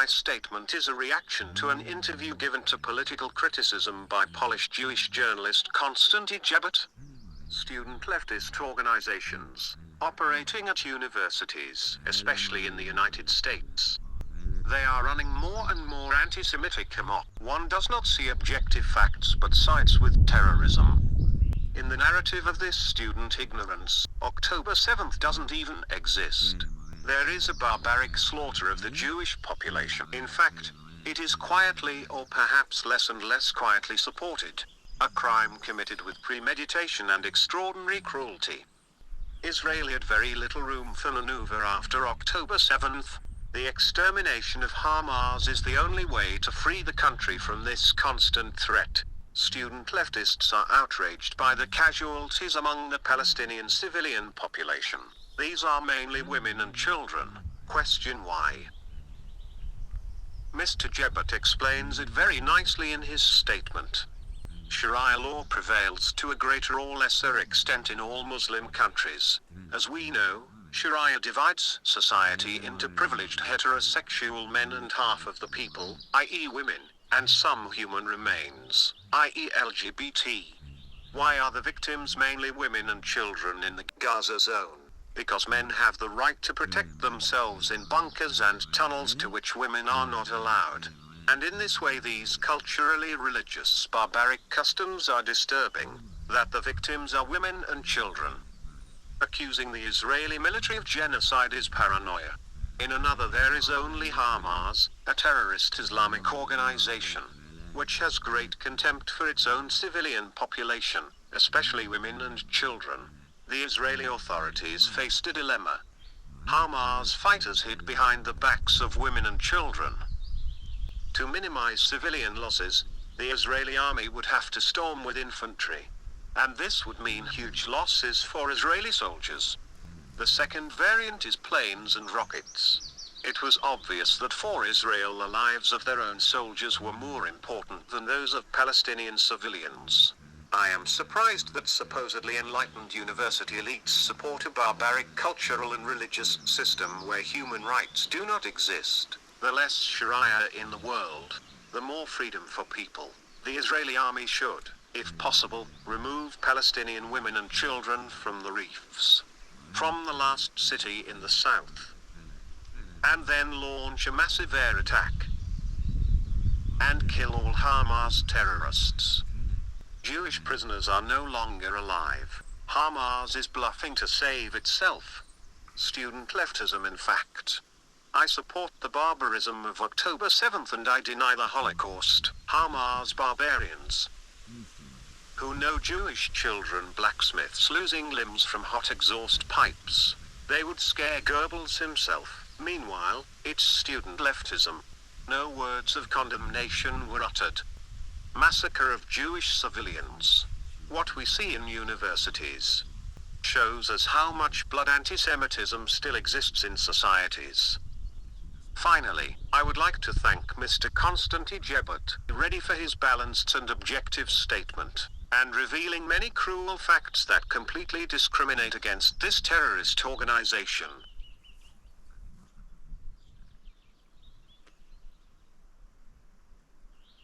My statement is a reaction to an interview given to political criticism by Polish Jewish journalist Konstanty Jebot. Student leftist organizations, operating at universities, especially in the United States. They are running more and more anti-Semitic amok. One does not see objective facts but sides with terrorism. In the narrative of this student ignorance, October 7th doesn't even exist. There is a barbaric slaughter of the Jewish population. In fact, it is quietly or perhaps less and less quietly supported. A crime committed with premeditation and extraordinary cruelty. Israel had very little room for maneuver after October 7th. The extermination of Hamas is the only way to free the country from this constant threat. Student leftists are outraged by the casualties among the Palestinian civilian population. These are mainly women and children. Question why? Mr. Jebot explains it very nicely in his statement. Sharia law prevails to a greater or lesser extent in all Muslim countries. As we know, Sharia divides society into privileged heterosexual men and half of the people, i.e. women, and some human remains, i.e. LGBT. Why are the victims mainly women and children in the Gaza zone? Because men have the right to protect themselves in bunkers and tunnels to which women are not allowed. And in this way these culturally religious barbaric customs are disturbing, that the victims are women and children. Accusing the Israeli military of genocide is paranoia. In another there is only Hamas, a terrorist Islamic organization, which has great contempt for its own civilian population, especially women and children. The Israeli authorities faced a dilemma. Hamas fighters hid behind the backs of women and children. To minimize civilian losses, the Israeli army would have to storm with infantry. And this would mean huge losses for Israeli soldiers. The second variant is planes and rockets. It was obvious that for Israel the lives of their own soldiers were more important than those of Palestinian civilians. I am surprised that supposedly enlightened university elites support a barbaric cultural and religious system where human rights do not exist. The less Sharia in the world, the more freedom for people. The Israeli army should, if possible, remove Palestinian women and children from the reefs, from the last city in the south, and then launch a massive air attack and kill all Hamas terrorists. Jewish prisoners are no longer alive. Hamas is bluffing to save itself. Student leftism in fact. I support the barbarism of October 7th and I deny the Holocaust. Hamas barbarians who know Jewish children blacksmiths losing limbs from hot exhaust pipes. They would scare Goebbels himself. Meanwhile, it's student leftism. No words of condemnation were uttered. Massacre of Jewish civilians. What we see in universities shows us how much blood anti-Semitism still exists in societies. Finally, I would like to thank Mr. Konstanty Jebot, ready for his balanced and objective statement, and revealing many cruel facts that completely discriminate against this terrorist organization.